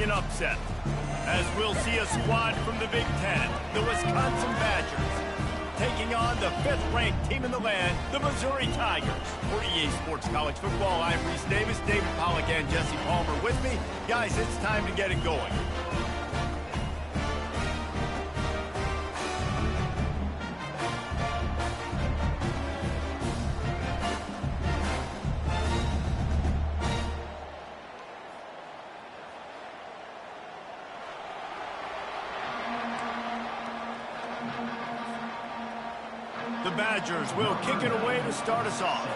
be an upset, as we'll see a squad from the Big Ten, the Wisconsin Badgers, taking on the 5th-ranked team in the land, the Missouri Tigers. For EA Sports College Football, I'm Reese Davis, David Pollack, and Jesse Palmer with me. Guys, it's time to get it going. The Badgers will kick it away to start us off.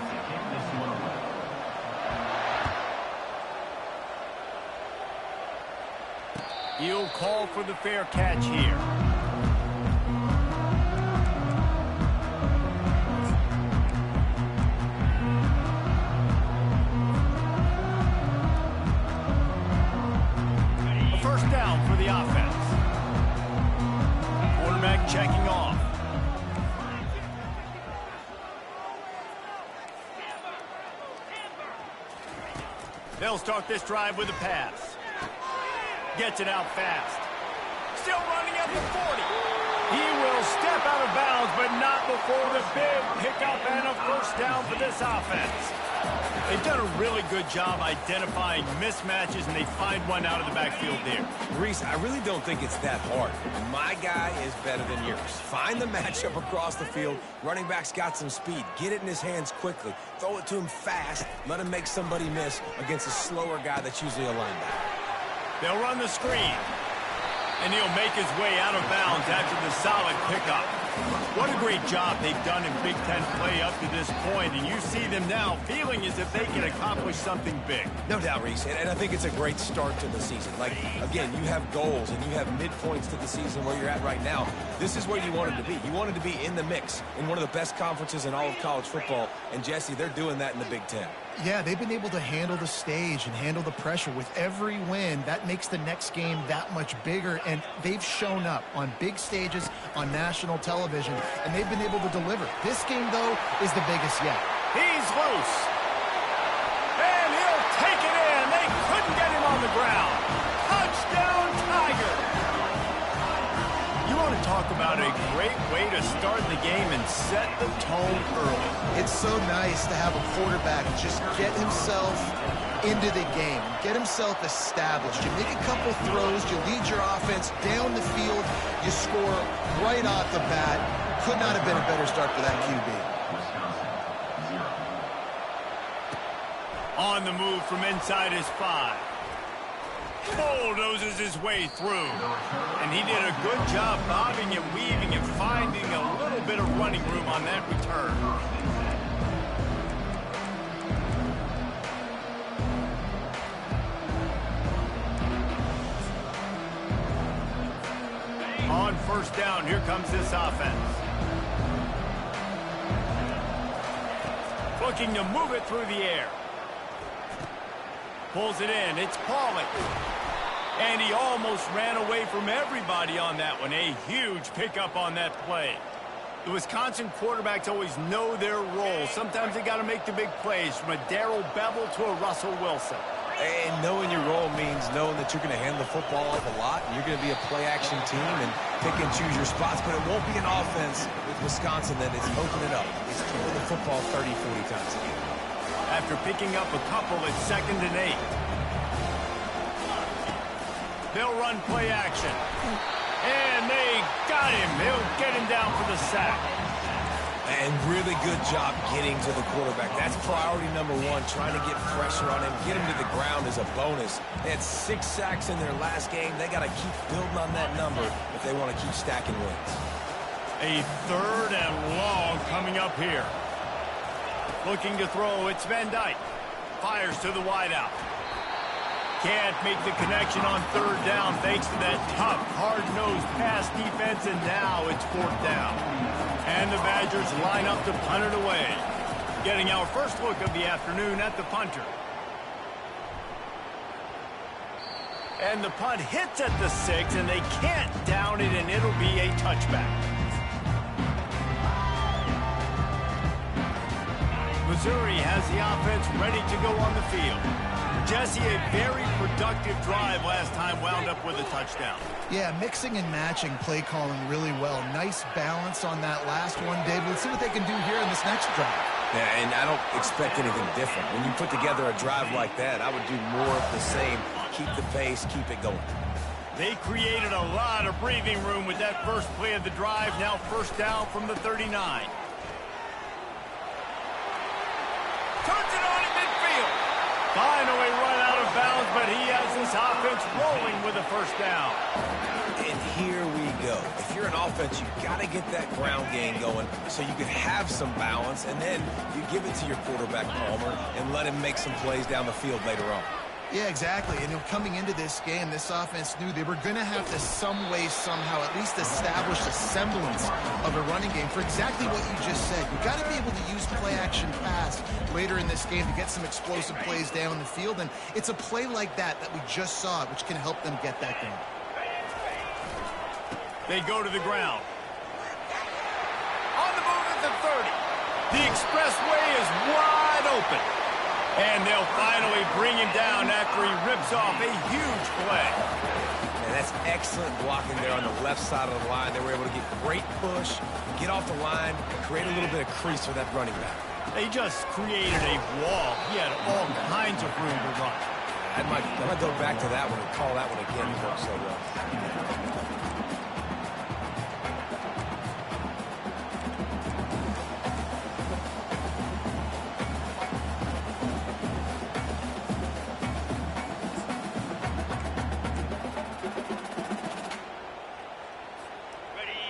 He'll call for the fair catch here. A first down for the offense. Quarterback checking off. They'll start this drive with a pass. Gets it out fast. Still running at the 40. He will step out of bounds, but not before the big pickup and a first down for this offense. They've done a really good job identifying mismatches, and they find one out of the backfield there. Reese, I really don't think it's that hard. My guy is better than yours. Find the matchup across the field. Running back's got some speed. Get it in his hands quickly. Throw it to him fast. Let him make somebody miss against a slower guy that's usually a linebacker. They'll run the screen. And he'll make his way out of bounds after the solid pickup. What a great job they've done in Big Ten play up to this point, and you see them now feeling as if they can accomplish something big. No doubt, Reese, and I think it's a great start to the season. Like, again, you have goals and you have midpoints to the season where you're at right now. This is where you wanted to be. You wanted to be in the mix in one of the best conferences in all of college football, and Jesse, they're doing that in the Big Ten. Yeah, they've been able to handle the stage and handle the pressure. With every win, that makes the next game that much bigger, and they've shown up on big stages on national television, and they've been able to deliver. This game, though, is the biggest yet. He's loose. And he'll take it in. They couldn't get him on the ground. Touchdown, Tiger. You want to talk about a great way to start the game and set the tone early. It's so nice to have a quarterback just get himself into the game, get himself established. You make a couple throws, you lead your offense down the field, you score right off the bat. Could not have been a better start for that QB. On the move from inside his 5. Bulldozes his way through. And he did a good job bobbing and weaving and finding a little bit of running room on that return. On first down, here comes this offense. Looking to move it through the air. Pulls it in. It's Pollack. And he almost ran away from everybody on that one. A huge pickup on that play. The Wisconsin quarterbacks always know their role. Sometimes they got to make the big plays, from a Darrell Bevell to a Russell Wilson. And knowing your role means knowing that you're going to hand the football off a lot, and you're going to be a play-action team and pick and choose your spots, but it won't be an offense with Wisconsin that is opening it up. It's throwing the football 30, 40 times a game. After picking up a couple, it's 2nd and 8. They'll run play action. And they got him. He'll get him down for the sack. And really good job getting to the quarterback. That's priority number 1, trying to get pressure on him. Get him to the ground is a bonus. They had 6 sacks in their last game. They got to keep building on that number if they want to keep stacking wins. A 3rd and long coming up here. Looking to throw, it's Van Dyke. Fires to the wideout. Can't make the connection on 3rd down thanks to that tough, hard-nosed pass defense, and now it's 4th down. And the Badgers line up to punt it away. Getting our first look of the afternoon at the punter. And the punt hits at the 6, and they can't down it, and it'll be a touchback. Missouri has the offense ready to go on the field. Jesse, a very productive drive last time wound up with a touchdown. Yeah, mixing and matching play calling really well. Nice balance on that last one, David. Let's see what they can do here in this next drive. Yeah, and I don't expect anything different. When you put together a drive like that, I would do more of the same. Keep the pace, keep it going. They created a lot of breathing room with that first play of the drive. Now first down from the 39. Turns it on in midfield. Finally run out of bounds, but he has this offense rolling with a first down. And here we go. If you're an offense, you've got to get that ground game going so you can have some balance, and then you give it to your quarterback, Palmer, and let him make some plays down the field later on. Yeah, exactly. And coming into this game, this offense knew they were going to have to some way, somehow, at least establish a semblance of a running game for exactly what you just said. You've got to be able to use play-action pass later in this game to get some explosive plays down the field. And it's a play like that we just saw, which can help them get that going. They go to the ground. On the move at the 30. The expressway is wide open. And they'll finally bring him down after he rips off a huge play. And that's excellent blocking there on the left side of the line. They were able to get great push, get off the line, create a little bit of crease for that running back. They just created a wall. He had all kinds of room to run. I might go back to that one and call that one again. It worked so well.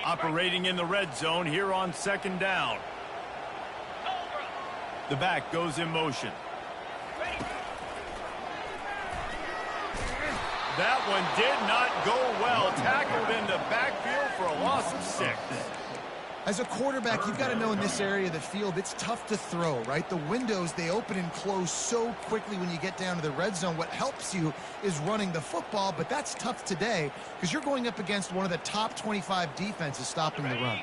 Operating in the red zone here on second down. The back goes in motion. That one did not go well. Tackled in the backfield for a loss of 6. As a quarterback, you've got to know in this area of the field, it's tough to throw, right? The windows, they open and close so quickly when you get down to the red zone. What helps you is running the football, but that's tough today because you're going up against one of the top 25 defenses stopping the run.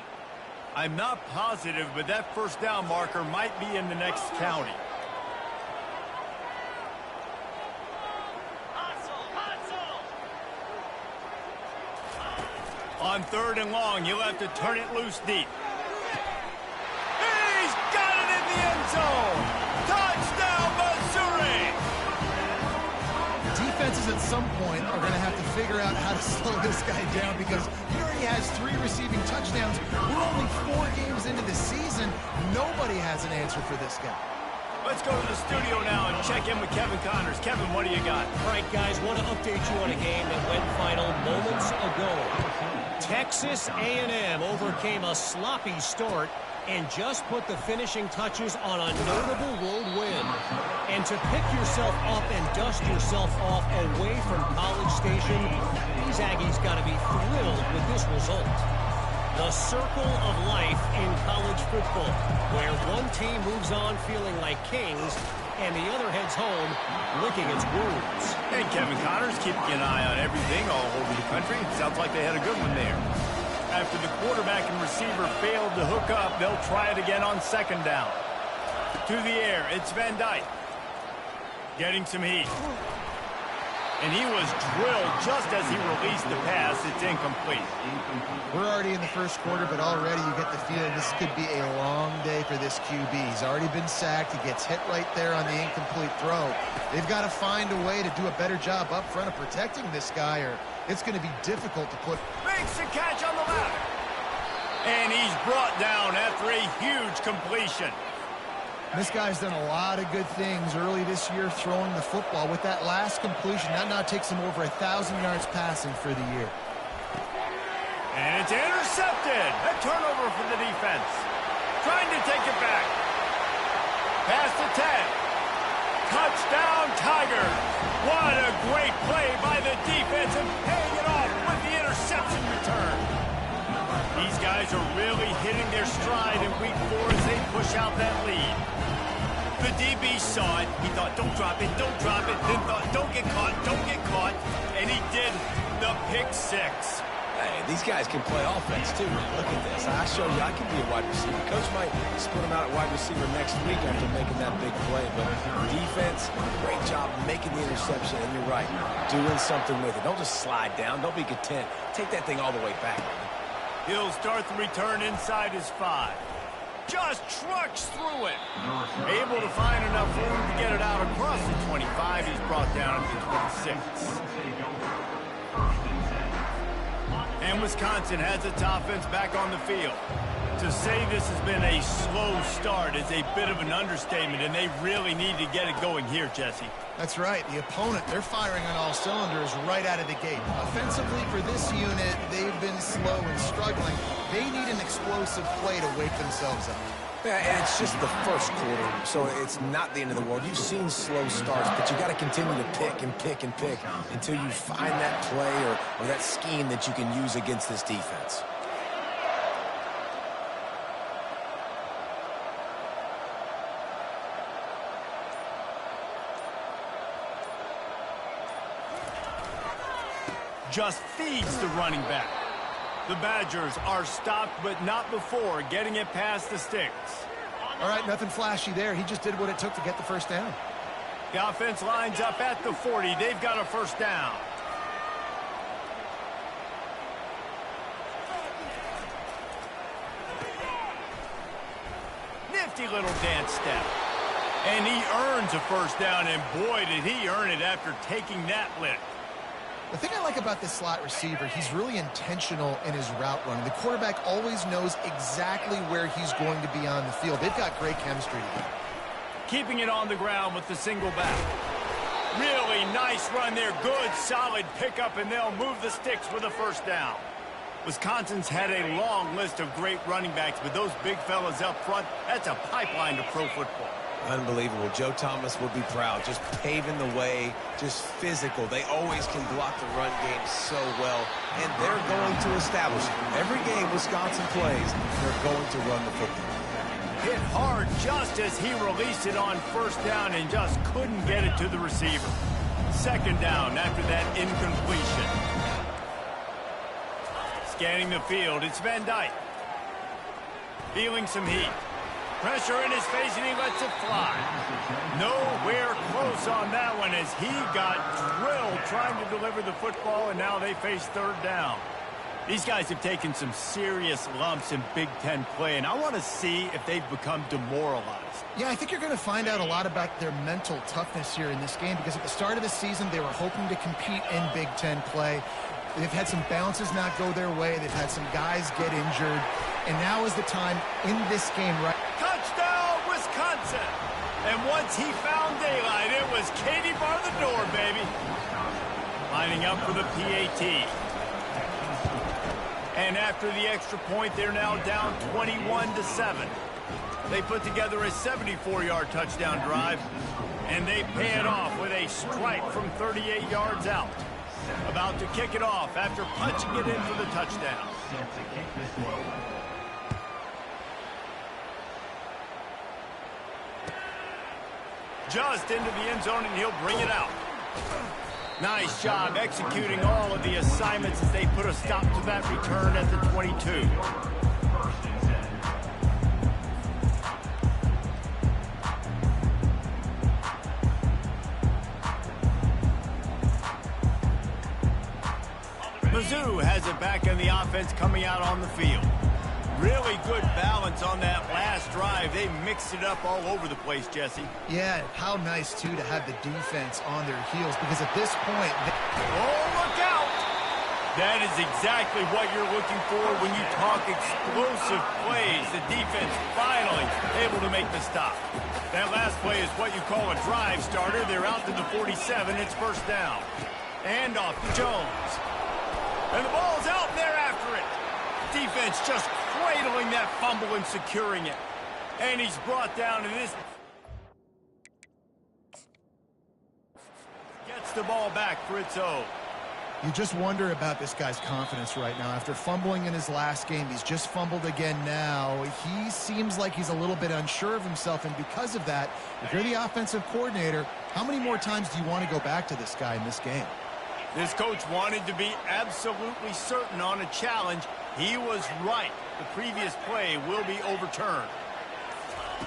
I'm not positive, but that first down marker might be in the next county. On third and long, he'll have to turn it loose deep. He's got it in the end zone! Touchdown, Missouri! Defenses at some point are going to have to figure out how to slow this guy down because he already has 3 receiving touchdowns. We're only 4 games into the season. Nobody has an answer for this guy. Let's go to the studio now and check in with Kevin Connors. Kevin, what do you got? All right, guys, want to update you on a game that went final moments ago. Texas A&M overcame a sloppy start and just put the finishing touches on a notable road win. And to pick yourself up and dust yourself off away from College Station, these Aggies got to be thrilled with this result. The circle of life in college football, where one team moves on feeling like kings and the other heads home licking its wounds. Hey, Kevin Connors, keeping an eye on everything all over the country. Sounds like they had a good one there. After the quarterback and receiver failed to hook up, they'll try it again on second down. To the air, it's Van Dyke. Getting some heat. And he was drilled just as he released the pass. It's incomplete. We're already in the first quarter, but already you get the feeling this could be a long day for this QB. He's already been sacked. He gets hit right there on the incomplete throw. They've got to find a way to do a better job up front of protecting this guy, or it's going to be difficult to put. Makes a catch on the left. And he's brought down after a huge completion. This guy's done a lot of good things early this year throwing the football. With that last completion, that now takes him over 1,000 yards passing for the year. And it's intercepted. A turnover for the defense. Trying to take it back. Pass to 10. Touchdown, Tigers. What a great play by the defense and paying it off with the interception return. These guys are really hitting their stride in week 4 as they push out that lead. The DB saw it. He thought, don't drop it, don't drop it. Then thought, don't get caught, don't get caught. And he did the pick 6. Hey, these guys can play offense, too. Look at this. I showed you I can be a wide receiver. Coach might split him out at wide receiver next week after making that big play. But defense, great job making the interception. And you're right, doing something with it. Don't just slide down. Don't be content. Take that thing all the way back. He'll start the return inside his 5. Just trucks through it. Able to find enough room to get it out across the 25. He's brought down at the 26. And Wisconsin has its offense back on the field. To say this has been a slow start is a bit of an understatement, and they really need to get it going here, Jesse. That's right. The opponent, they're firing on all cylinders right out of the gate. Offensively, for this unit, they've been slow and struggling. They need an explosive play to wake themselves up. Yeah, and it's just the first quarter, so it's not the end of the world. You've seen slow starts, but you got to continue to pick and pick and pick until you find that play or that scheme that you can use against this defense. Just feeds the running back. The Badgers are stopped, but not before getting it past the sticks. All right, nothing flashy there. He just did what it took to get the first down. The offense lines up at the 40. They've got a first down. Nifty little dance step. And he earns a first down, and boy, did he earn it after taking that lick. The thing I like about this slot receiver, he's really intentional in his route running. The quarterback always knows exactly where he's going to be on the field. They've got great chemistry together. Keeping it on the ground with the single back. Really nice run there. Good, solid pickup, and they'll move the sticks with a first down. Wisconsin's had a long list of great running backs, but those big fellas up front, that's a pipeline to pro football. Unbelievable. Joe Thomas would be proud. Just paving the way, just physical. They always can block the run game so well, and they're going to establish it. Every game Wisconsin plays, they're going to run the football. Hit hard just as he released it on first down and just couldn't get it to the receiver. Second down after that incompletion. Scanning the field, it's Van Dyke. Feeling some heat. Pressure in his face, and he lets it fly. Nowhere close on that one as he got drilled trying to deliver the football, and now they face third down. These guys have taken some serious lumps in Big Ten play, and I want to see if they've become demoralized. Yeah, I think you're going to find out a lot about their mental toughness here in this game, because at the start of the season, they were hoping to compete in Big Ten play. They've had some bounces not go their way. They've had some guys get injured. And now is the time in this game, right? Touchdown, Wisconsin! And once he found daylight, it was Katie bar the door, baby. Lining up for the PAT. And after the extra point, they're now down 21-7. They put together a 74-yard touchdown drive, and they pay it off with a strike from 38 yards out. About to kick it off after punching it in for the touchdown. Just into the end zone, and he'll bring it out. Nice job executing all of the assignments as they put a stop to that return at the 22. Mizzou has it back in the offense coming out on the field. Really good balance on that last drive. They mixed it up all over the place, Jesse. Yeah, how nice, too, to have the defense on their heels, because at this point... Oh, look out! That is exactly what you're looking for when you talk explosive plays. The defense finally able to make the stop. That last play is what you call a drive starter. They're out to the 47. It's first down. And off to Jones. And the ball's out, and they're after it. Defense just cradling that fumble and securing it. And he's brought down, and this gets the ball back for its own. You just wonder about this guy's confidence right now. After fumbling in his last game, he's just fumbled again now. He seems like he's a little bit unsure of himself, and because of that, if you're the offensive coordinator, how many more times do you want to go back to this guy in this game? This coach wanted to be absolutely certain on a challenge. He was right. The previous play will be overturned.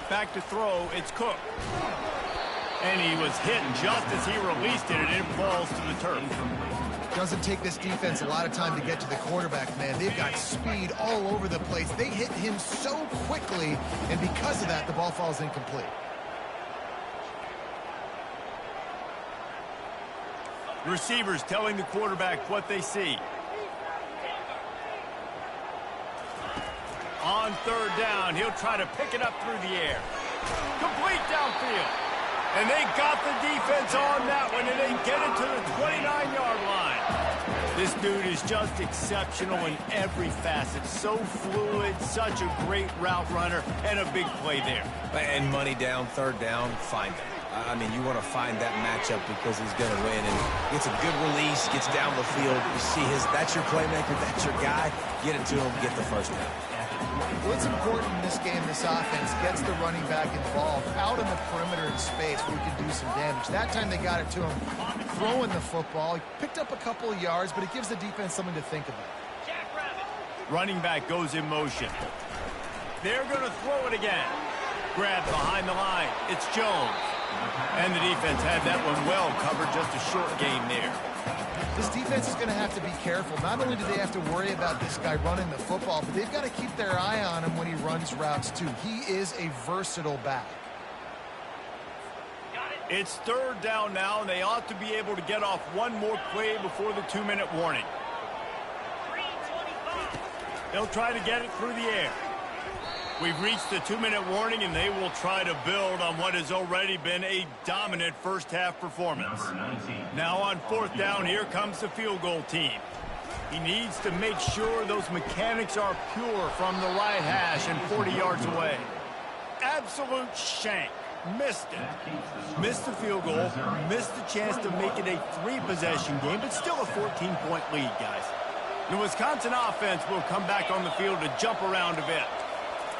Back to throw, it's Cook. And he was hit just as he released it, and it falls to the turf. Doesn't take this defense a lot of time to get to the quarterback, man. They've got speed all over the place. They hit him so quickly, and because of that, the ball falls incomplete. Receivers telling the quarterback what they see. On third down, he'll try to pick it up through the air. Complete downfield. And they got the defense on that one, and they get it to the 29-yard line. This dude is just exceptional in every facet. So fluid, such a great route runner, and a big play there. And money down, third down, find him. I mean, you want to find that matchup because he's going to win. And gets a good release, gets down the field. You see that's your playmaker, that's your guy. Get it to him, get the first down. What's important in this game, this offense, gets the running back involved out in the perimeter in space where he can do some damage. That time they got it to him throwing the football. He picked up a couple of yards, but it gives the defense something to think about. Running back goes in motion. They're going to throw it again. Grabbed behind the line. It's Jones. And the defense had that one well covered, just a short gain there. This defense is going to have to be careful. Not only do they have to worry about this guy running the football, but they've got to keep their eye on him when he runs routes too. He is a versatile back. It's third down now, and they ought to be able to get off one more play before the 2-minute warning. They'll try to get it through the air. We've reached the 2-minute warning, and they will try to build on what has already been a dominant first-half performance. Now on fourth down, here comes the field goal team. He needs to make sure those mechanics are pure from the right hash and 40 yards away. Absolute shank. Missed it. Missed the field goal. Missed the chance to make it a 3-possession game, but still a 14-point lead, guys. The Wisconsin offense will come back on the field to jump around a bit.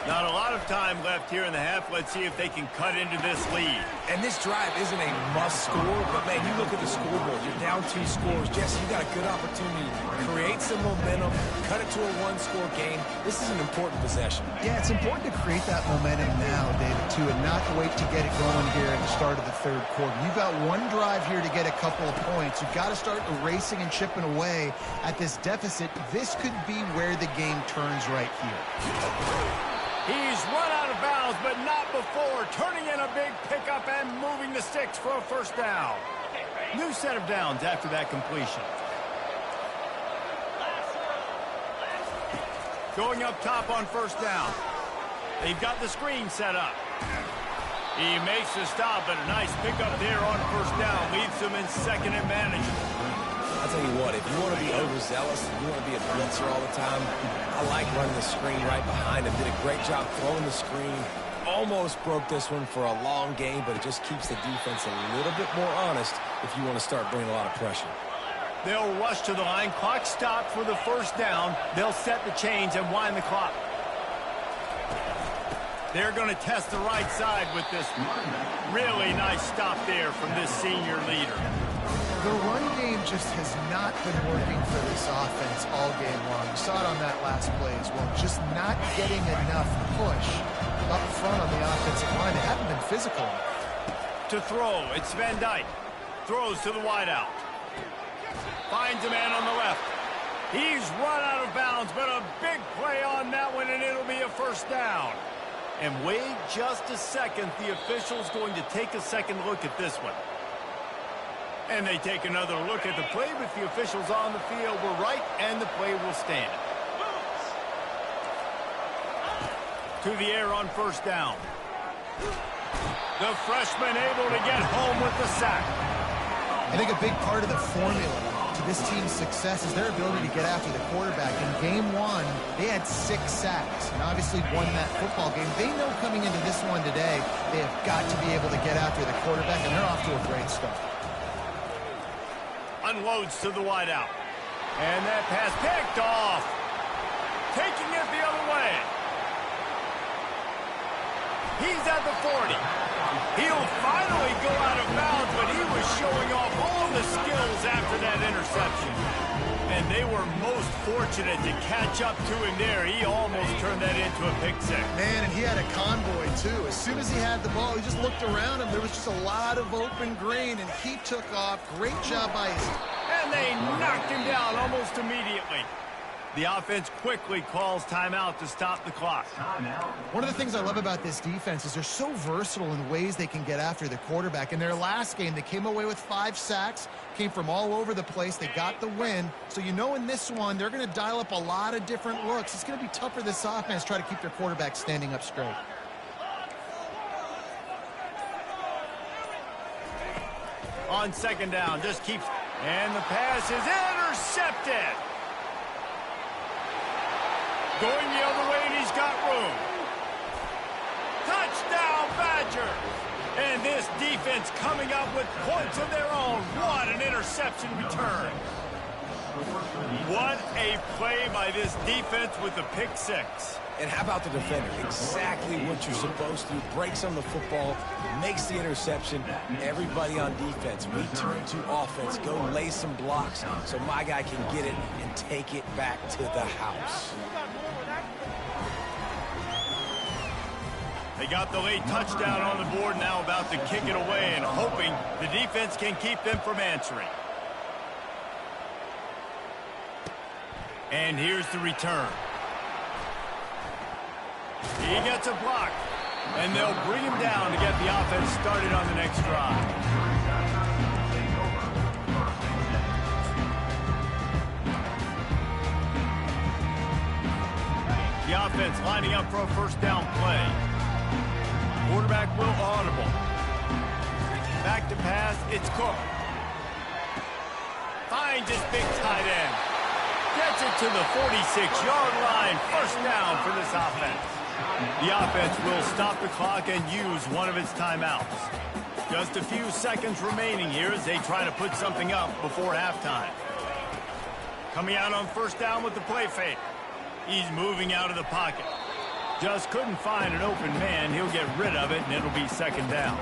Not a lot of time left here in the half. Let's see if they can cut into this lead. And this drive isn't a must score, but, man, you look at the scoreboard. You're down 2 scores. Jesse, you got a good opportunity to create some momentum, cut it to a 1-score game. This is an important possession. Yeah, it's important to create that momentum now, David, too, and not wait to get it going here at the start of the third quarter. You've got one drive here to get a couple of points. You've got to start erasing and chipping away at this deficit. This could be where the game turns right here. He's run out of bounds, but not before. Turning in a big pickup and moving the sticks for a first down. New set of downs after that completion. Going up top on first down. They've got the screen set up. He makes the stop, but a nice pickup there on first down. Leaves them in second and manageable. I'll tell you what, if you want to be overzealous, if you want to be a blitzer all the time, I like running the screen right behind him. Did a great job throwing the screen. Almost broke this one for a long game, but it just keeps the defense a little bit more honest if you want to start bringing a lot of pressure. They'll rush to the line. Clock stopped for the first down. They'll set the chains and wind the clock. They're going to test the right side with this really nice stop there from this senior leader. The run game just has not been working for this offense all game long. You saw it on that last play as well. Just not getting enough push up front on the offensive line. They haven't been physical enough. To throw, it's Van Dyke. Throws to the wideout. Finds a man on the left. He's run out of bounds, but a big play on that one, and it'll be a first down. And wait just a second. The official's going to take a second look at this one. And they take another look at the play, but the officials on the field were right, and the play will stand. To the air on first down. The freshman able to get home with the sack. I think a big part of the formula to this team's success is their ability to get after the quarterback. In game one, they had 6 sacks and obviously won that football game. They know coming into this one today, they have got to be able to get after the quarterback, and they're off to a great start. Unloads to the wideout. And that pass picked off. Taking it the other way. He's at the 40. He'll finally go out of bounds, but he was showing off all the skills after that interception. And they were most fortunate to catch up to him there. He almost turned that into a pick six. Man, and he had a convoy, too. As soon as he had the ball, he just looked around him. There was just a lot of open green, and he took off. Great job by his... And they knocked him down almost immediately. The offense quickly calls timeout to stop the clock. One of the things I love about this defense is they're so versatile in the ways they can get after the quarterback. In their last game, they came away with 5 sacks, came from all over the place. They got the win. So you know in this one, they're going to dial up a lot of different looks. It's going to be tough for this offense to try to keep their quarterback standing up straight. On second down, just keeps... And the pass is intercepted. Going the other way, and he's got room. Touchdown, Badgers! And this defense coming up with points of their own. What an interception return. What a play by this defense with the pick six. And how about the defender? Exactly what you're supposed to do. Breaks on the football, makes the interception. Everybody on defense, we turn to offense. Go lay some blocks so my guy can get it and take it back to the house. They got the late touchdown on the board, now about to kick it away and hoping the defense can keep them from answering. And here's the return. He gets a block, and they'll bring him down to get the offense started on the next drive. The offense lining up for a first down play. Quarterback will audible. Back to pass, it's Cook. Finds his big tight end. Gets it to the 46-yard line. First down for this offense. The offense will stop the clock and use one of its timeouts. Just a few seconds remaining here as they try to put something up before halftime. Coming out on first down with the play fake. He's moving out of the pocket. Just couldn't find an open man. He'll get rid of it, and it'll be second down.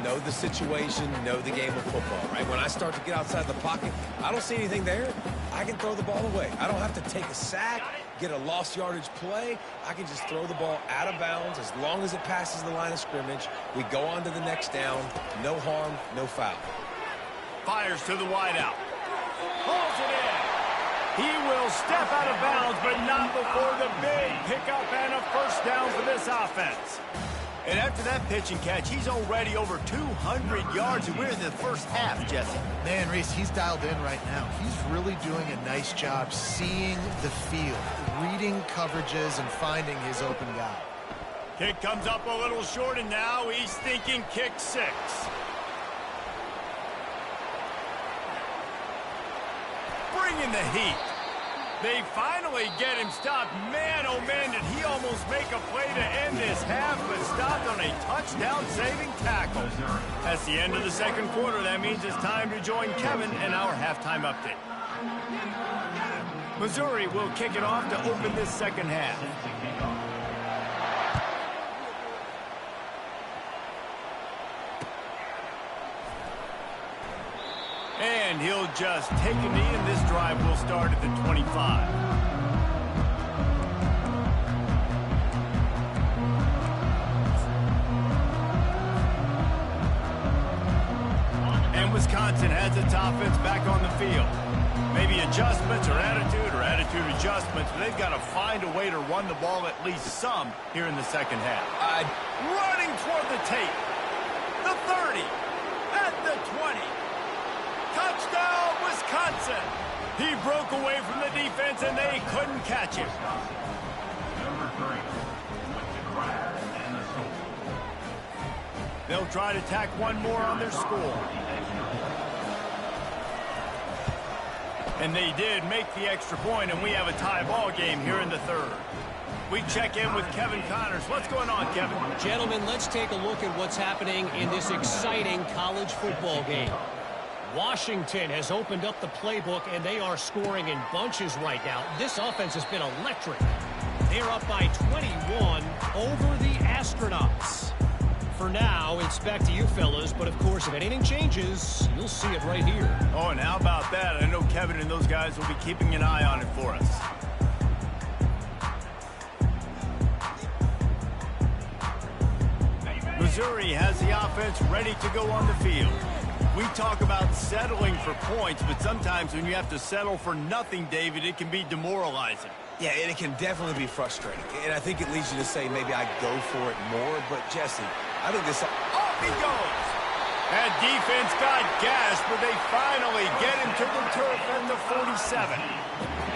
Know the situation, know the game of football, right? When I start to get outside the pocket, I don't see anything there. I can throw the ball away. I don't have to take a sack, get a lost yardage play. I can just throw the ball out of bounds as long as it passes the line of scrimmage. We go on to the next down. No harm, no foul. Fires to the wideout. Pulls it in. He will step out of bounds, but not before the big pickup and a first down for this offense. And after that pitch and catch, he's already over 200 yards, and we're in the first half, Jesse. Man, Reese, he's dialed in right now. He's really doing a nice job seeing the field, reading coverages, and finding his open guy. Kick comes up a little short, and now he's thinking kick six. Bringing the heat. They finally get him stopped. Man, oh man, did he almost make a play to end this half, but stopped on a touchdown-saving tackle. That's the end of the second quarter. That means it's time to join Kevin in our halftime update. Missouri will kick it off to open this second half. And he'll just take a knee, and this drive will start at the 25. And Wisconsin has its offense back on the field. Maybe adjustments or attitude adjustments, but they've got to find a way to run the ball at least some here in the second half. Running toward the tape. The 30. At the 20. Touchdown, Wisconsin! He broke away from the defense, and they couldn't catch him. They'll try to tack one more on their score. And they did make the extra point, and we have a tie ball game here in the third. We check in with Kevin Connors. What's going on, Kevin? Gentlemen, let's take a look at what's happening in this exciting college football game. Washington has opened up the playbook, and they are scoring in bunches right now. This offense has been electric. They're up by 21 over the Astronauts. For now, it's back to you fellas, but of course, if anything changes, you'll see it right here. Oh, and how about that? I know Kevin and those guys will be keeping an eye on it for us. Missouri has the offense ready to go on the field. We talk about settling for points, but sometimes when you have to settle for nothing, David, it can be demoralizing. Yeah, and it can definitely be frustrating. And I think it leads you to say maybe I go for it more. But, Jesse, I think this... Off he goes! That defense got gassed, but they finally get him to the turf at the 47.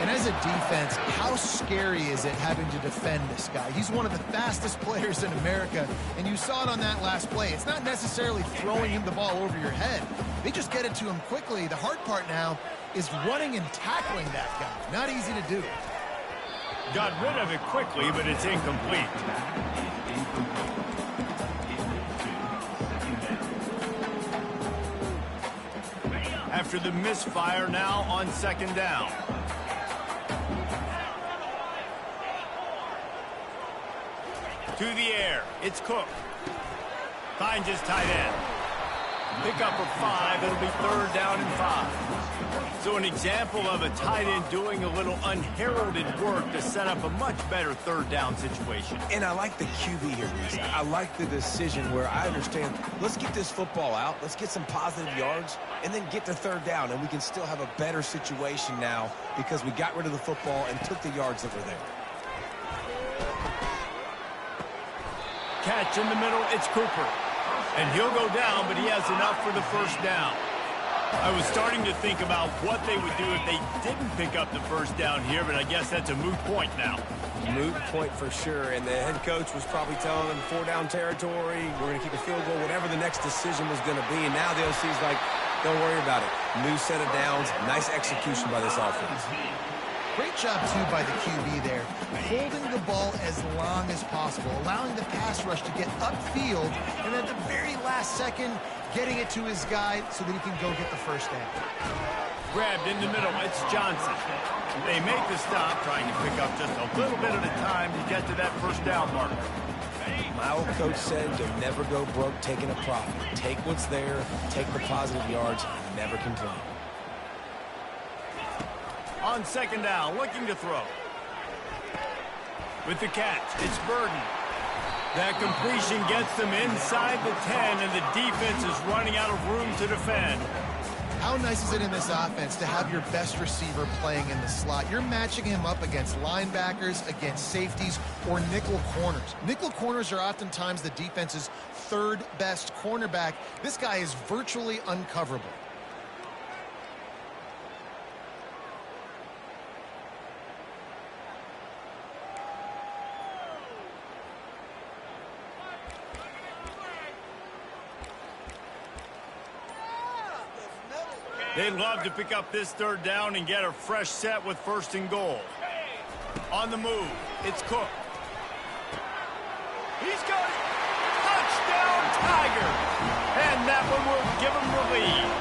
And as a defense, how scary is it having to defend this guy? He's one of the fastest players in America, and you saw it on that last play. It's not necessarily throwing him the ball over your head. They just get it to him quickly. The hard part now is running and tackling that guy. Not easy to do. Got rid of it quickly, but it's incomplete. After the misfire, now on second down. To the air, it's Cook. Finds his tight end. Pick up of 5, it'll be third down and 5. So an example of a tight end doing a little unheralded work to set up a much better third down situation. And I like the QB here, Reese. I like the decision where I understand, let's get this football out, let's get some positive yards, and then get to third down, and we can still have a better situation now because we got rid of the football and took the yards that were there. Catch in the middle, it's Cooper. And he'll go down, but he has enough for the first down. I was starting to think about what they would do if they didn't pick up the first down here, but I guess that's a moot point now. Moot point for sure, and the head coach was probably telling them 4-down territory, we're going to kick a field goal, whatever the next decision was going to be, and now the OC's like, don't worry about it. New set of downs, nice execution by this offense. Great job, too, by the QB there, holding the ball as long as possible, allowing the pass rush to get upfield, and at the very last second, getting it to his guy so that he can go get the first down. Grabbed in the middle, it's Johnson. They make the stop, trying to pick up just a little bit at a time to get to that first down marker. My old coach said you'll never go broke taking a profit. Take what's there, take the positive yards, and never complain. On second down, looking to throw. With the catch, it's Burden. That completion gets them inside the 10, and the defense is running out of room to defend. How nice is it in this offense to have your best receiver playing in the slot? You're matching him up against linebackers, against safeties, or nickel corners. Nickel corners are oftentimes the defense's third best cornerback. This guy is virtually uncoverable. They'd love to pick up this third down and get a fresh set with first and goal. On the move, it's Cook. He's got it. Touchdown, Tiger. And that one will give him the lead.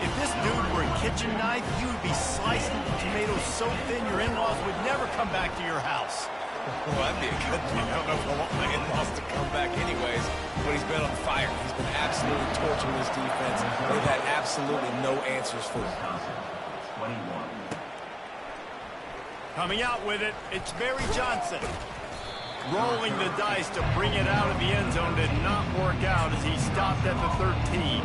If this dude were a kitchen knife, you would be slicing the tomatoes so thin your in-laws would never come back to your house. Well, that'd be a good thing. I don't know if I want my in-laws to come back anyways, but he's been on fire. He's been absolutely torching this defense. They've had absolutely no answers for him. Coming out with it, it's Barry Johnson. Rolling the dice to bring it out of the end zone did not work out as he stopped at the 13.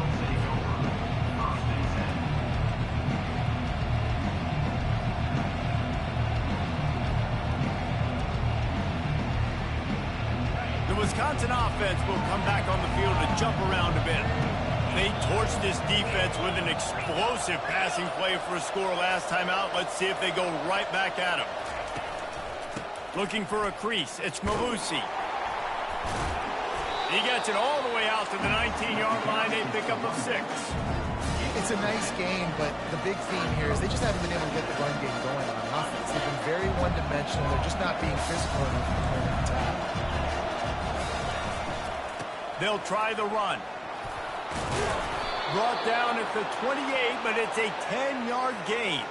The Wisconsin offense will come back on the field to jump around a bit. They torched this defense with an explosive passing play for a score last time out. Let's see if they go right back at him. Looking for a crease. It's Malusi. He gets it all the way out to the 19-yard line. A pickup of 6. It's a nice game, but the big theme here is they just haven't been able to get the run game going on offense. They've been very one-dimensional. They're just not being physical enough to play the attack. They'll try the run. Brought down at the 28, but it's a 10-yard gain.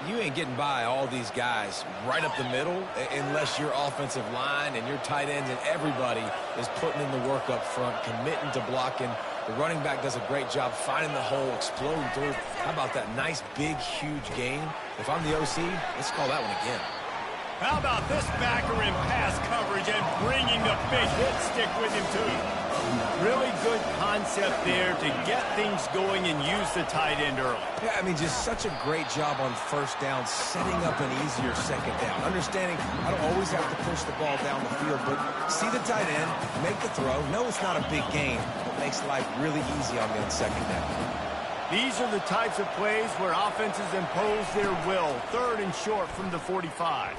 You ain't getting by all these guys right up the middle unless your offensive line and your tight ends and everybody is putting in the work up front, committing to blocking. The running back does a great job finding the hole, exploding through. How about that nice, big, huge gain? If I'm the OC, let's call that one again. How about this backer in pass coverage and bringing the big hit stick with him, too? Really good concept there to get things going and use the tight end early. Yeah, I mean, just such a great job on first down, setting up an easier second down. Understanding I don't always have to push the ball down the field, but see the tight end, make the throw. No, it's not a big gain, but makes life really easy on me on second down. These are the types of plays where offenses impose their will. 3rd and short from the 45.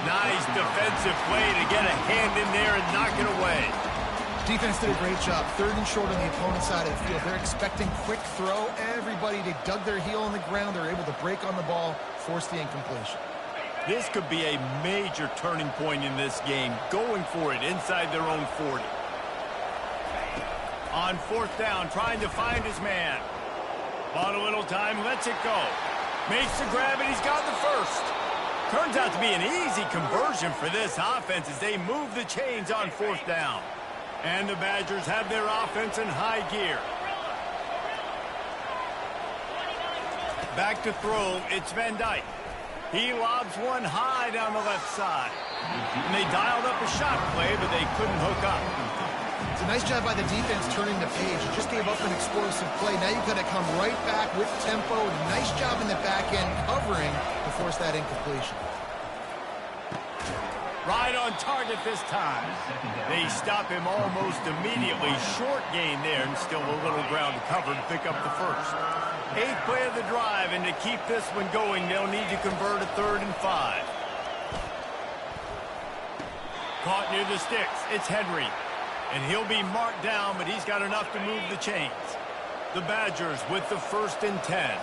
Nice defensive play to get a hand in there and knock it away. Defense did a great job. 3rd and short on the opponent's side of the field. They're expecting quick throw. Everybody, they dug their heel on the ground. They're able to break on the ball, force the incompletion. This could be a major turning point in this game. Going for it inside their own 40. On 4th down, trying to find his man. On a little time, lets it go. Makes the grab, and he's got the first. Turns out to be an easy conversion for this offense as they move the chains on 4th down. And the Badgers have their offense in high gear. Back to throw, it's Van Dyke. He lobs one high down the left side. And they dialed up a shot play, but they couldn't hook up. It's a nice job by the defense turning the page. You just gave up an explosive play. Now you've got to come right back with tempo. Nice job in the back end covering to force that incompletion. Right on target this time. They stop him almost immediately. Short gain there, and still a little ground to cover to pick up the first. 8th play of the drive, and to keep this one going, they'll need to convert a 3rd and 5. Caught near the sticks. It's Henry. And he'll be marked down, but he's got enough to move the chains. The Badgers with the 1st and 10.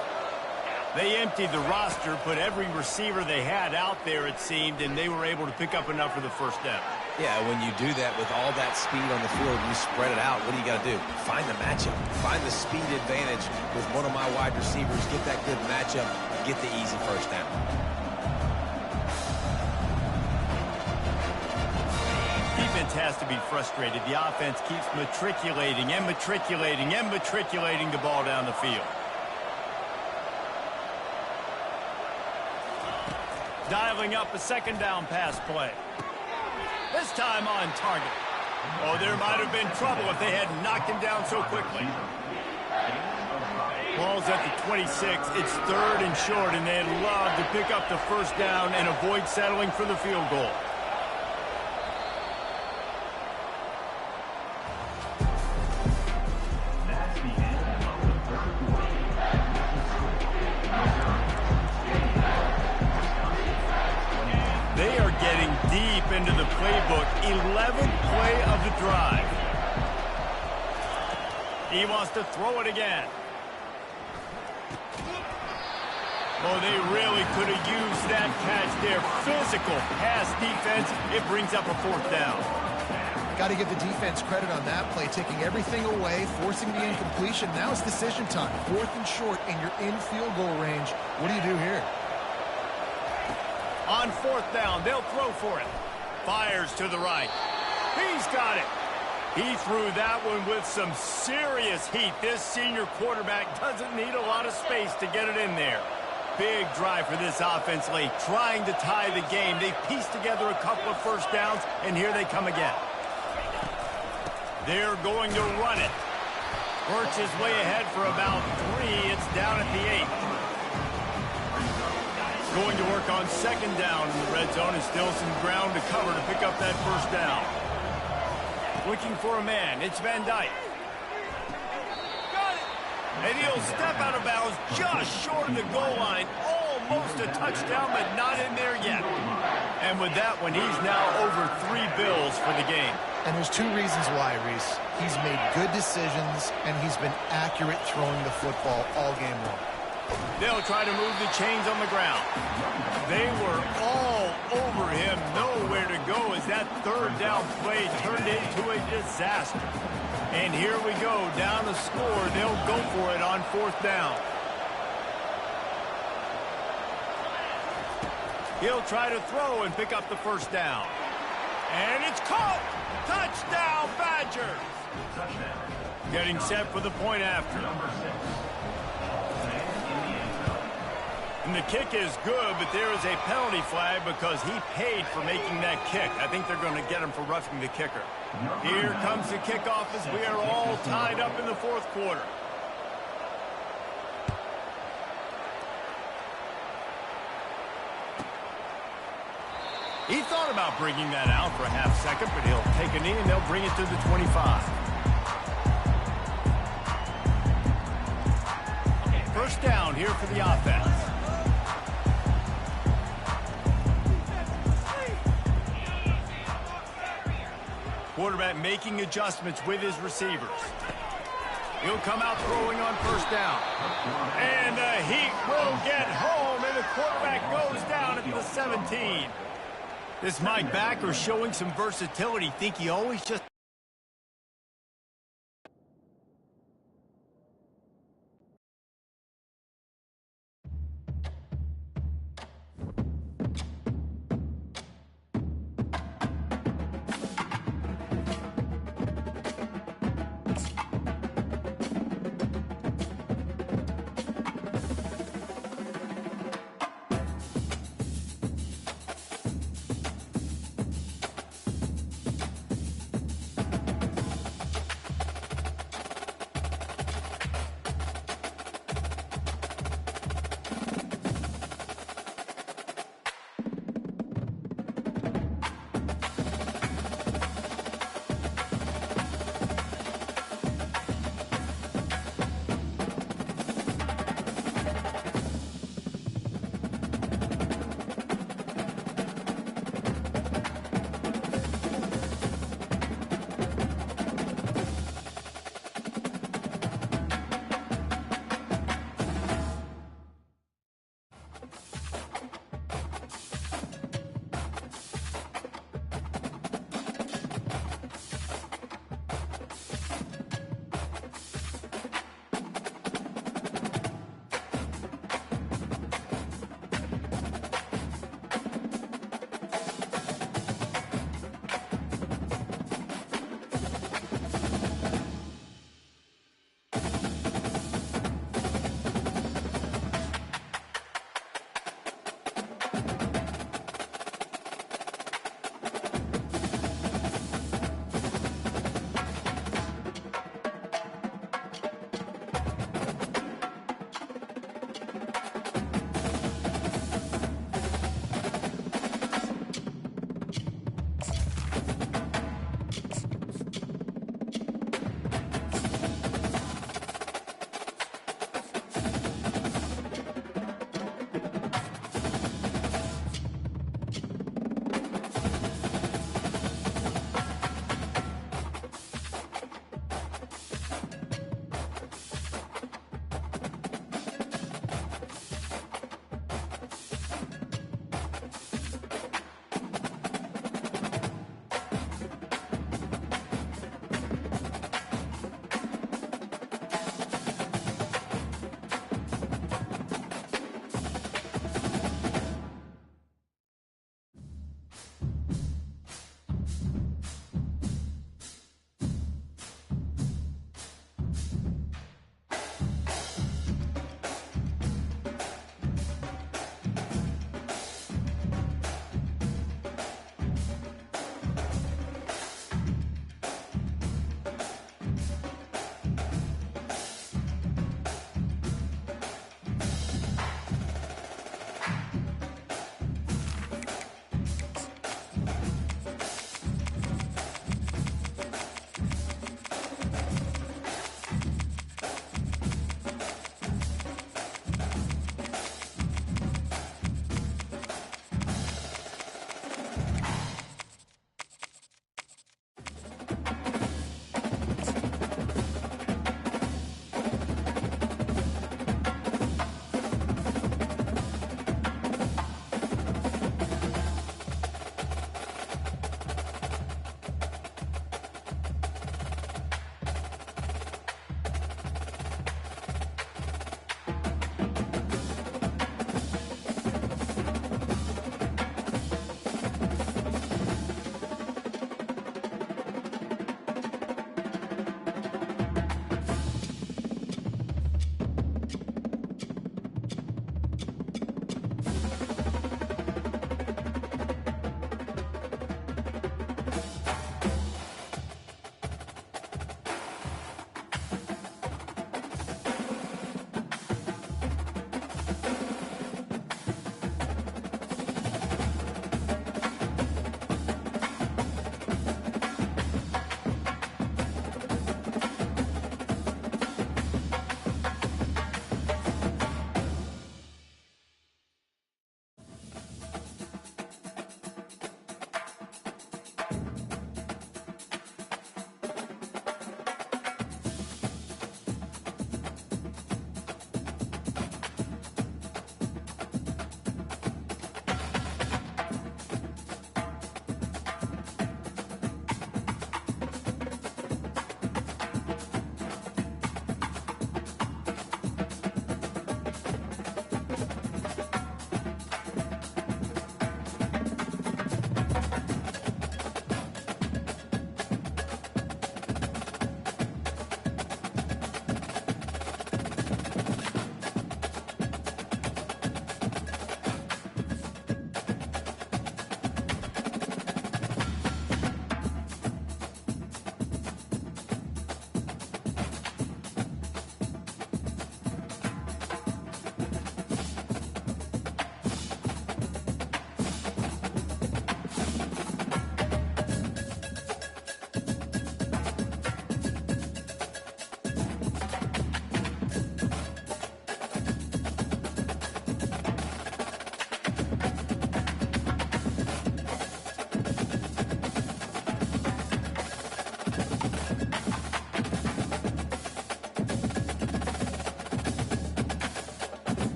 They emptied the roster, put every receiver they had out there, it seemed, and they were able to pick up enough for the first down. Yeah, when you do that with all that speed on the field, you spread it out. What do you got to do? Find the matchup. Find the speed advantage with one of my wide receivers. Get that good matchup. Get the easy first down. Defense has to be frustrated. The offense keeps matriculating and matriculating and matriculating the ball down the field. Dialing up a 2nd down pass play. This time on target. Oh, there might have been trouble if they had knocked him down so quickly. Ball's at the 26. It's 3rd and short, and they'd love to pick up the first down and avoid settling for the field goal. They are getting deep into the playbook. 11th play of the drive. He wants to throw it again. Oh, they really could have used that catch there. Physical pass defense. It brings up a 4th down. Got to give the defense credit on that play, taking everything away, forcing the incompletion. Now it's decision time. 4th and short, and you're in field goal range. What do you do here? On 4th down, they'll throw for it. Fires to the right. He's got it. He threw that one with some serious heat. This senior quarterback doesn't need a lot of space to get it in there. Big drive for this offense late, trying to tie the game. They pieced together a couple of first downs, and here they come again. They're going to run it. Works his way ahead for about 3. It's down at the 8. Going to work on 2nd down in the red zone, and still some ground to cover to pick up that first down. Looking for a man. It's Van Dyke. And he'll step out of bounds just short of the goal line. Almost a touchdown, but not in there yet. And with that one, he's now over 3 bills for the game. And there's 2 reasons why, Reese. He's made good decisions, and he's been accurate throwing the football all game long. They'll try to move the chains on the ground. They were all over him. Nowhere to go as that 3rd down play turned into a disaster. And here we go, down the score. They'll go for it on 4th down. He'll try to throw and pick up the first down. And it's caught! Touchdown, Badgers! Getting set for the point after. And the kick is good, but there is a penalty flag because he paid for making that kick. I think they're going to get him for roughing the kicker. Here comes the kickoff as we are all tied up in the fourth quarter. He thought about bringing that out for a half second, but he'll take a knee and they'll bring it to the 25. First down here for the offense. Quarterback making adjustments with his receivers. He'll come out throwing on first down. And the Heat will get home, and the quarterback goes down at the 17. This Mike backer showing some versatility. Think he always just...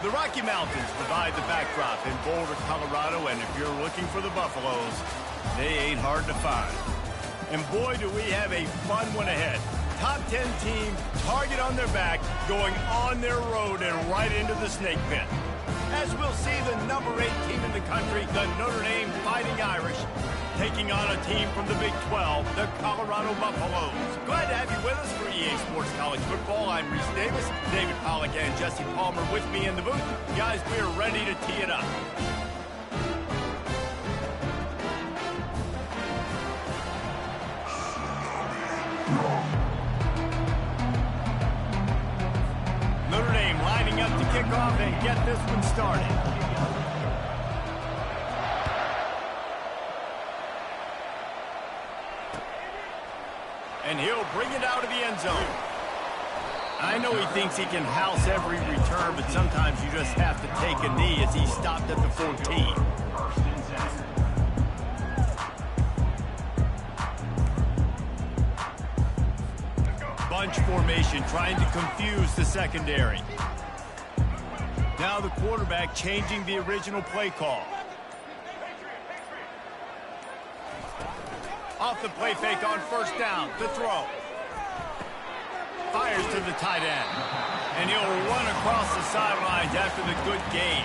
The Rocky Mountains provide the backdrop in Boulder, Colorado, and if you're looking for the Buffaloes, they ain't hard to find. And boy, do we have a fun one ahead. Top 10 team, target on their back, going on their road and right into the snake pit. As we'll see the number 8 team in the country, the Notre Dame Fighting Irish, taking on a team from the Big 12, the Colorado Buffaloes. Glad to have you with us for EA Sports College Football. I'm Reese Davis, David Pollack and Jesse Palmer with me in the booth. Guys, we're ready to tee it up. Notre Dame lining up to kick off and get this one started. And he'll bring it out of the end zone. I know he thinks he can house every return, but sometimes you just have to take a knee as he stopped at the 14. Bunch formation trying to confuse the secondary. Now the quarterback changing the original play call. Off the play fake on first down. The throw. Fires to the tight end. And he'll run across the sidelines after the good gain.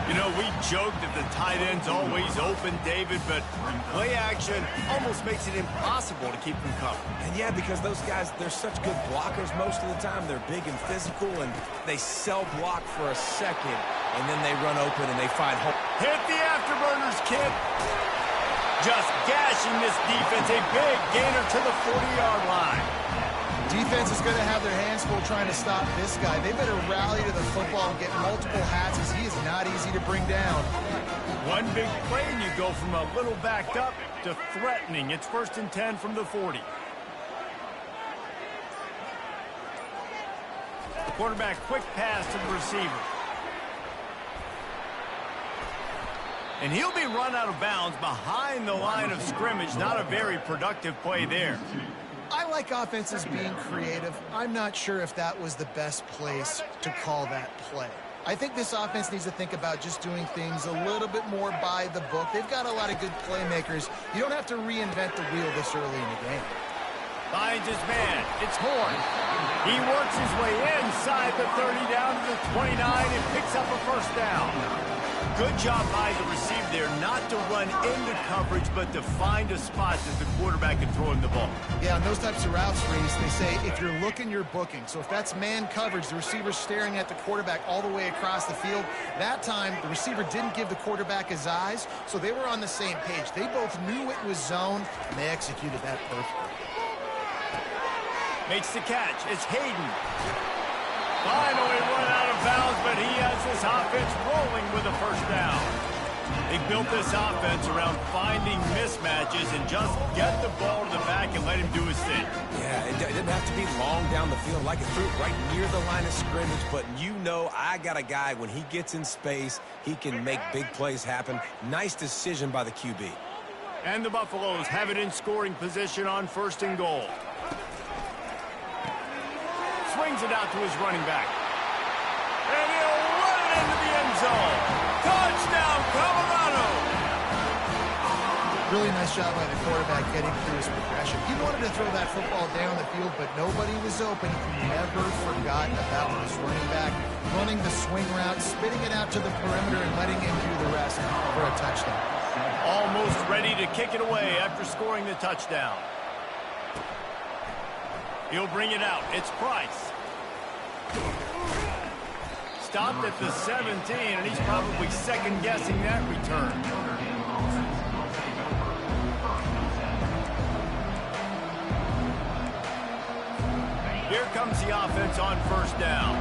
You know, we joked that the tight end's always open, David, but play action almost makes it impossible to keep them covered. And yeah, because those guys, they're such good blockers most of the time. They're big and physical, and they sell block for a second, and then they run open and they find home. Hit the afterburners, kid. Just gashing this defense. A big gainer to the 40-yard line. Defense is going to have their hands full trying to stop this guy. They better rally to the football and get multiple hats as he is not easy to bring down. One big play and you go from a little backed up to threatening. It's 1st and 10 from the 40. Quarterback quick pass to the receiver. And he'll be run out of bounds behind the line of scrimmage. Not a very productive play there. I like offenses being creative. I'm not sure if that was the best place to call that play. I think this offense needs to think about just doing things a little bit more by the book. They've got a lot of good playmakers. You don't have to reinvent the wheel this early in the game. Finds his man. It's Horn. He works his way inside the 30 down to the 29 and picks up a first down. Good job by the receiver there not to run into coverage, but to find a spot that the quarterback can throw him the ball. Yeah, on those types of routes, Reese, they say if you're looking, you're booking. So if that's man coverage, the receiver's staring at the quarterback all the way across the field. That time, the receiver didn't give the quarterback his eyes, so they were on the same page. They both knew it was zone, and they executed that perfectly. Makes the catch. It's Hayden. Finally run out of bounds, but he has this offense rolling with a first down. They built this offense around finding mismatches and just get the ball to the back and let him do his thing. Yeah, it didn't have to be long down the field. Like it threw it right near the line of scrimmage, but you know I got a guy, when he gets in space, he can make big plays happen. Nice decision by the QB. And the Buffaloes have it in scoring position on 1st and goal. Swings it out to his running back. And he'll run it into the end zone. Touchdown, Colorado! Really nice job by the quarterback getting through his progression. He wanted to throw that football down the field, but nobody was open. He never forgot about his running back running the swing route, spitting it out to the perimeter, and letting him do the rest for a touchdown. Almost ready to kick it away after scoring the touchdown. He'll bring it out. It's Price. Stopped at the 17, and he's probably second-guessing that return. Here comes the offense on 1st down.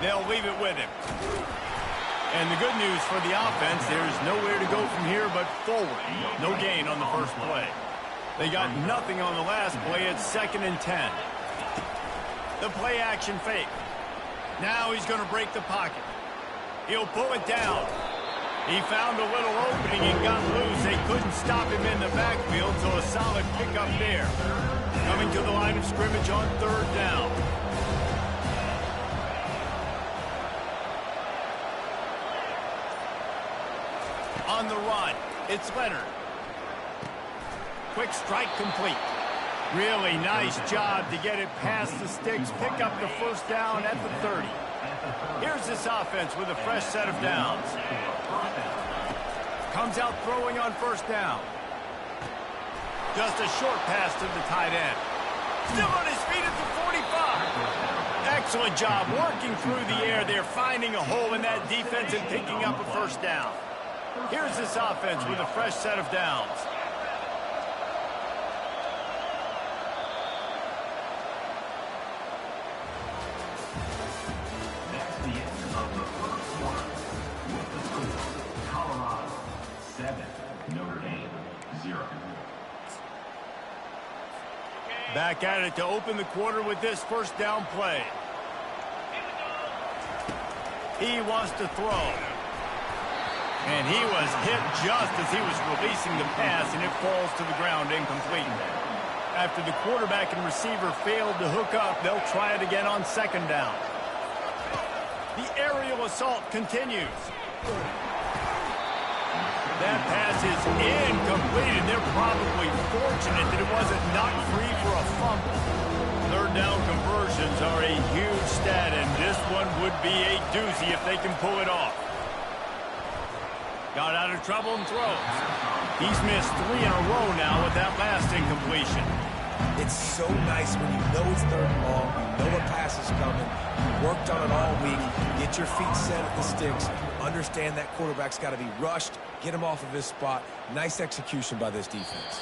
They'll leave it with him. And the good news for the offense, there's nowhere to go from here but forward. No gain on the first play. They got nothing on the last play. It's 2nd and 10. The play action fake. Now he's going to break the pocket. He'll pull it down. He found a little opening and got loose. They couldn't stop him in the backfield, so a solid pickup there. Coming to the line of scrimmage on 3rd down. On the run, it's Leonard. Quick strike complete. Really nice job to get it past the sticks, pick up the first down at the 30. Here's this offense with a fresh set of downs. Comes out throwing on first down. Just a short pass to the tight end. Still on his feet at the 45. Excellent job working through the air there, finding a hole in that defense and picking up a first down. Here's this offense with a fresh set of downs. Back at it to open the quarter with this first down play. He wants to throw. And he was hit just as he was releasing the pass, and it falls to the ground incomplete. After the quarterback and receiver failed to hook up, they'll try it again on second down. The aerial assault continues. That pass is incomplete, and they're probably fortunate that it wasn't knocked free for a fumble. Third down conversions are a huge stat, and this one would be a doozy if they can pull it off. Got out of trouble and throws. He's missed 3 in a row now with that last incompletion. It's so nice when you know it's third and long, you know a pass is coming, you worked on it all week, get your feet set at the sticks, understand that quarterback's got to be rushed, get him off of his spot. Nice execution by this defense.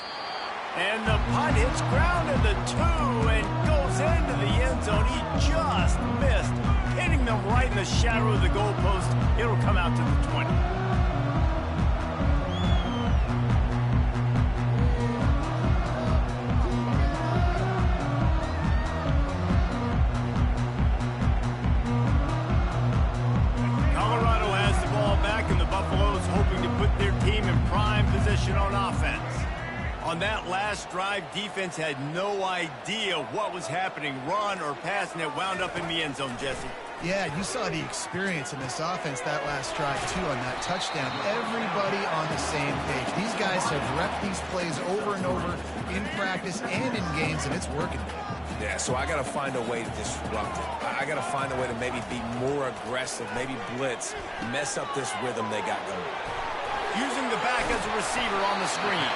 And the punt hits ground at the 2 and goes into the end zone. He just missed, hitting them right in the shadow of the goalpost. It'll come out to the 20. On offense. On that last drive, defense had no idea what was happening, run or pass, and it wound up in the end zone, Jesse. Yeah, you saw the experience in this offense that last drive, too, on that touchdown. Everybody on the same page. These guys have repped these plays over and over in practice and in games, and it's working. Yeah, so I got to find a way to disrupt it. I got to find a way to maybe be more aggressive, maybe blitz, mess up this rhythm they got going. Using the back as a receiver on the screen.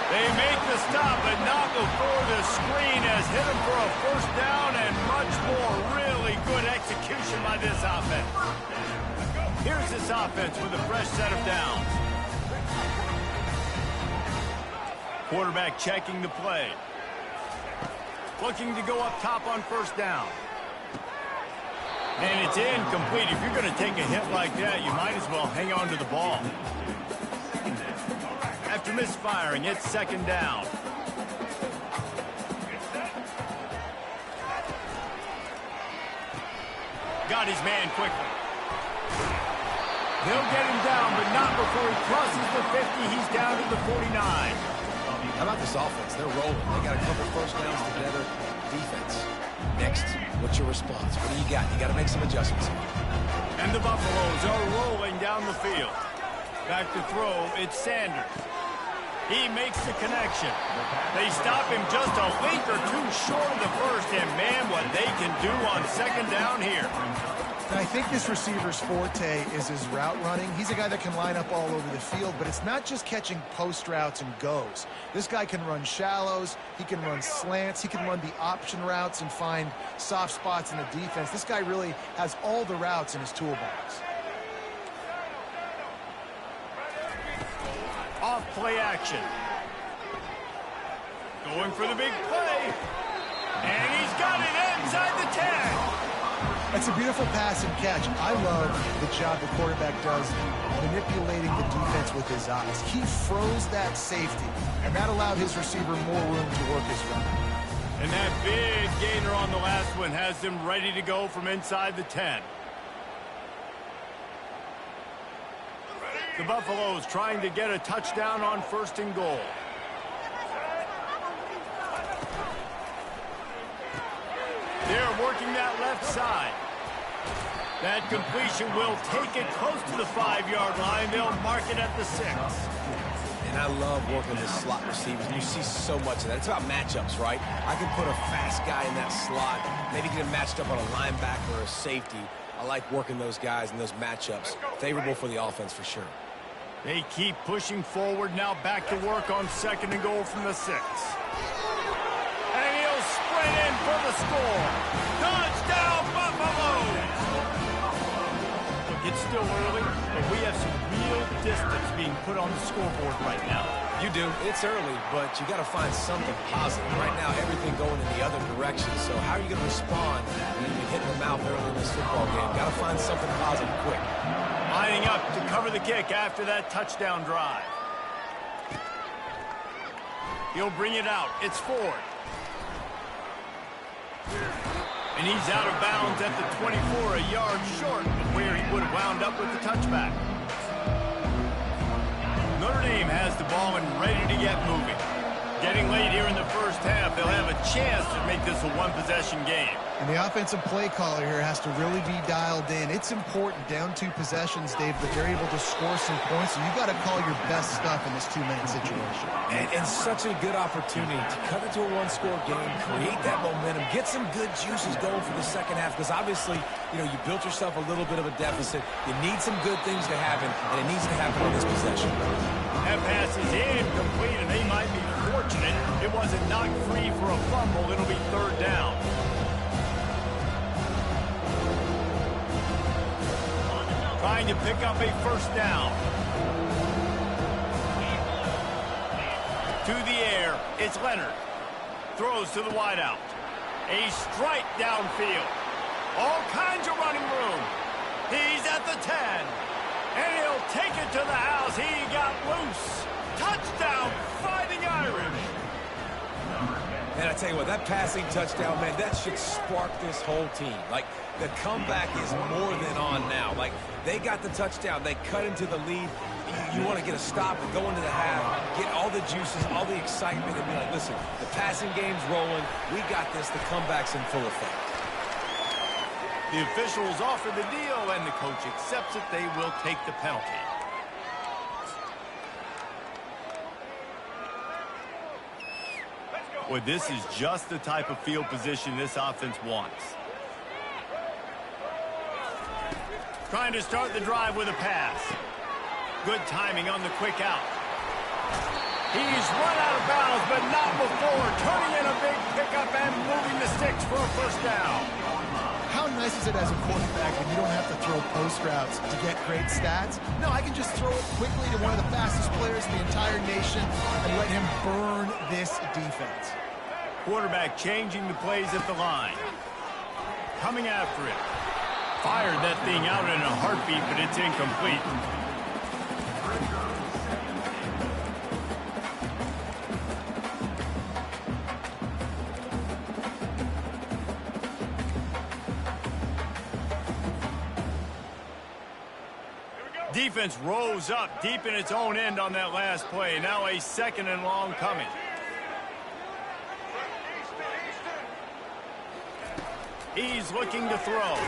They make the stop, but not before the screen has hit him for a first down and much more. Really good execution by this offense. Here's this offense with a fresh set of downs. Quarterback checking the play. Looking to go up top on first down. And it's incomplete. If you're going to take a hit like that, you might as well hang on to the ball. After misfiring, it's second down. Got his man quickly. They'll get him down, but not before he crosses the 50. He's down to the 49. How about this offense? They're rolling. They got a couple first downs together. Defense. Next, what's your response? What do you got? You got to make some adjustments. And the Buffaloes are rolling down the field. Back to throw, it's Sanders. He makes the connection. They stop him just a link or two short of the first, and man, what they can do on second down here. And I think this receiver's forte is his route running. He's a guy that can line up all over the field, but it's not just catching post routes and goes. This guy can run shallows, he can run slants, he can run the option routes and find soft spots in the defense. This guy really has all the routes in his toolbox. Off play action. Going for the big play. And he's got it inside the 10. It's a beautiful pass and catch. I love the job the quarterback does manipulating the defense with his eyes. He froze that safety, and that allowed his receiver more room to work his run. And that big gainer on the last one has him ready to go from inside the 10. The Buffaloes trying to get a touchdown on first and goal. They're working that left side. That completion will take it close to the 5-yard line. They'll mark it at the 6. And I love working the slot receivers. You see so much of that. It's about matchups, right? I can put a fast guy in that slot, maybe get him matched up on a linebacker or a safety. I like working those guys in those matchups. Favorable for the offense for sure. They keep pushing forward. Now back to work on 2nd and goal from the 6. And he'll sprint in for the score. Touchdown, Buffalo! It's still early, but we have some real distance being put on the scoreboard right now. You do. It's early, but you got to find something positive. Right now, everything going in the other direction. So how are you going to respond when you hit the mouth early in this football game? Got to find something positive quick. Lining up to cover the kick after that touchdown drive. He'll bring it out. It's Ford. And he's out of bounds at the 24, a yard short of where he would have wound up with the touchback. Notre Dame has the ball and ready to get moving. Getting late here in the first half, they'll have a chance to make this a one-possession game. And the offensive play caller here has to really be dialed in. It's important, down 2 possessions, Dave, that they're able to score some points. So you got to call your best stuff in this 2-minute situation. And such a good opportunity to cut into a one-score game, create that momentum, get some good juices going for the second half. Because obviously, you built yourself a little bit of a deficit. You need some good things to happen, and it needs to happen on this possession. That pass is incomplete, and they might be fortunate it wasn't knocked free for a fumble. It'll be 3rd down. Trying to pick up a 1st down. To the air, it's Leonard. Throws to the wideout. A strike downfield. All kinds of running room. He's at the 10. And he'll take it to the house. He got loose. Touchdown, Fighting Irish. And I tell you what, that passing touchdown, man, that should spark this whole team. Like, the comeback is more than on now. Like, they got the touchdown. They cut into the lead. You want to get a stop and go into the half, get all the juices, all the excitement, and be like, listen, the passing game's rolling. We got this. The comeback's in full effect. The officials offer the deal, and the coach accepts it. They will take the penalty. Well, this is just the type of field position this offense wants. Trying to start the drive with a pass. Good timing on the quick out. He's run out of bounds, but not before. Turning in a big pickup and moving the sticks for a 1st down. How nice is it as a quarterback when you don't have to throw post routes to get great stats? No, I can just throw it quickly to one of the fastest players in the entire nation and let him burn this defense. Quarterback changing the plays at the line. Coming after it. Fired that thing out in a heartbeat, but it's incomplete. Defense rose up deep in its own end on that last play. Now a 2nd and long coming. He's looking to throw.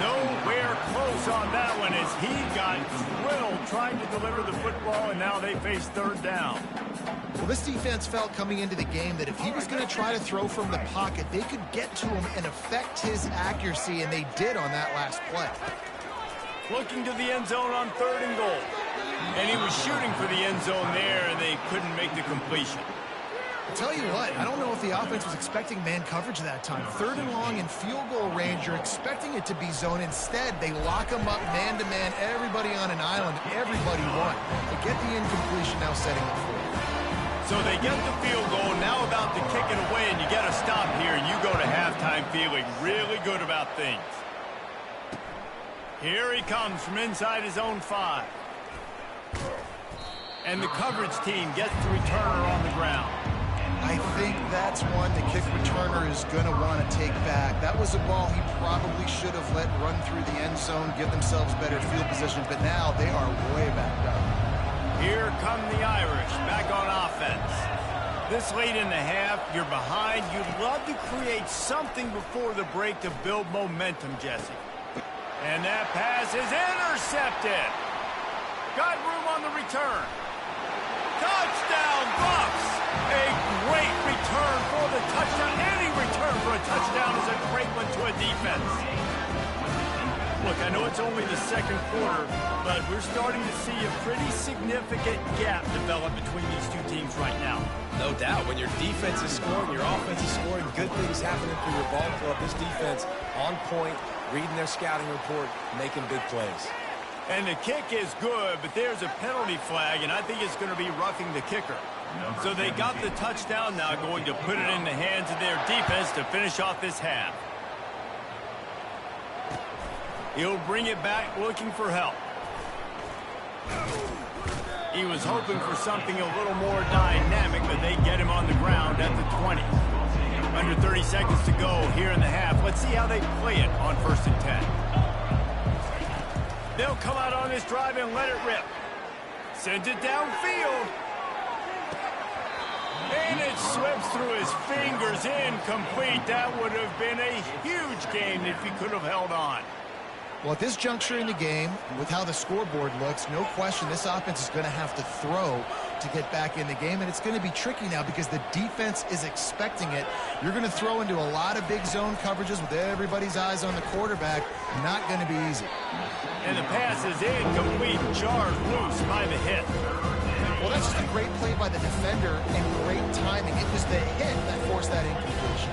Nowhere close on that one as he got drilled trying to deliver the football, and now they face 3rd down. Well, this defense felt coming into the game that if he was going to try to throw from the pocket, they could get to him and affect his accuracy, and they did on that last play. Looking to the end zone on 3rd and goal. And he was shooting for the end zone there, and they couldn't make the completion. I'll tell you what, I don't know if the offense was expecting man coverage that time. 3rd and long in field goal range, you're expecting it to be zone. Instead, they lock them up man-to-man, everybody on an island, everybody won. They get the incompletion, now setting up for it. So they get the field goal, now about to kick it away, and you get a stop here, and you go to halftime feeling really good about things. Here he comes from inside his own 5. And the coverage team gets the returner on the ground. I think that's one the kick returner is going to want to take back. That was a ball he probably should have let run through the end zone, give themselves better field position, but now they are way back up. Here come the Irish back on offense. This late in the half, you're behind. You'd love to create something before the break to build momentum, Jesse. And that pass is intercepted. Got room on the return. Touchdown, Bucs! A great return for the touchdown. Any return for a touchdown is a great one to a defense. Look, I know it's only the second quarter, but we're starting to see a pretty significant gap develop between these two teams right now. No doubt. When your defense is scoring, your offense is scoring, good things happening for your ball club. This defense on point, reading their scouting report, making big plays. And the kick is good, but there's a penalty flag, and I think it's going to be roughing the kicker. So they got the touchdown now, going to put it in the hands of their defense to finish off this half. He'll bring it back looking for help. He was hoping for something a little more dynamic, but they get him on the ground at the 20. Under 30 seconds to go here in the half. Let's see how they play it on 1st and 10. They'll come out on this drive and let it rip. Sends it downfield. And it slips through his fingers, incomplete. That would have been a huge gain if he could have held on. Well, at this juncture in the game, with how the scoreboard looks, no question this offense is going to have to throw to get back in the game, and it's going to be tricky now because the defense is expecting it. You're going to throw into a lot of big zone coverages with everybody's eyes on the quarterback. Not going to be easy. And the pass is incomplete, jarred loose by the hit. Well, that's just a great play by the defender and great timing. It was the hit that forced that incompletion.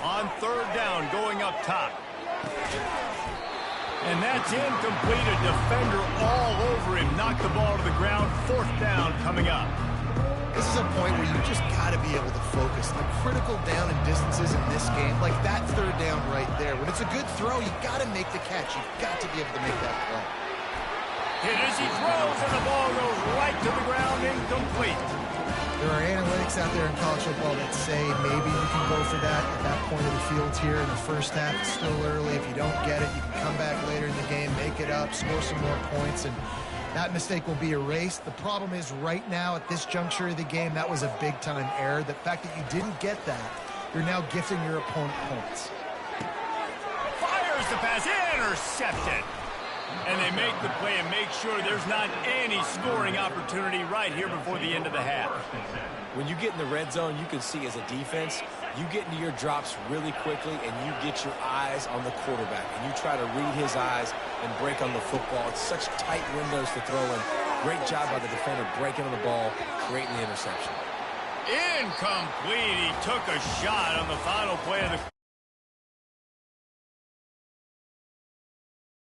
On 3rd down, going up top. And that's incomplete. A defender all over him. Knocked the ball to the ground. 4th down coming up. This is a point where you just got to be able to focus. The critical down and distances in this game, like that 3rd down right there. When it's a good throw, you got to make the catch. You've got to be able to make that play. Hit as he throws, and the ball goes right to the ground, incomplete. There are analytics out there in college football that say maybe you can go for that at that point of the field here in the first half. It's still early. If you don't get it, you can come back later in the game, make it up, score some more points, and that mistake will be erased. The problem is right now at this juncture of the game, that was a big-time error. The fact that you didn't get that, you're now gifting your opponent points. Fires the pass, intercepted. And they make the play and make sure there's not any scoring opportunity right here before the end of the half. When you get in the red zone, you can see as a defense, you get into your drops really quickly and you get your eyes on the quarterback. And you try to read his eyes and break on the football. It's such tight windows to throw in. Great job by the defender breaking on the ball, creating the interception. Incomplete. He took a shot on the final play of the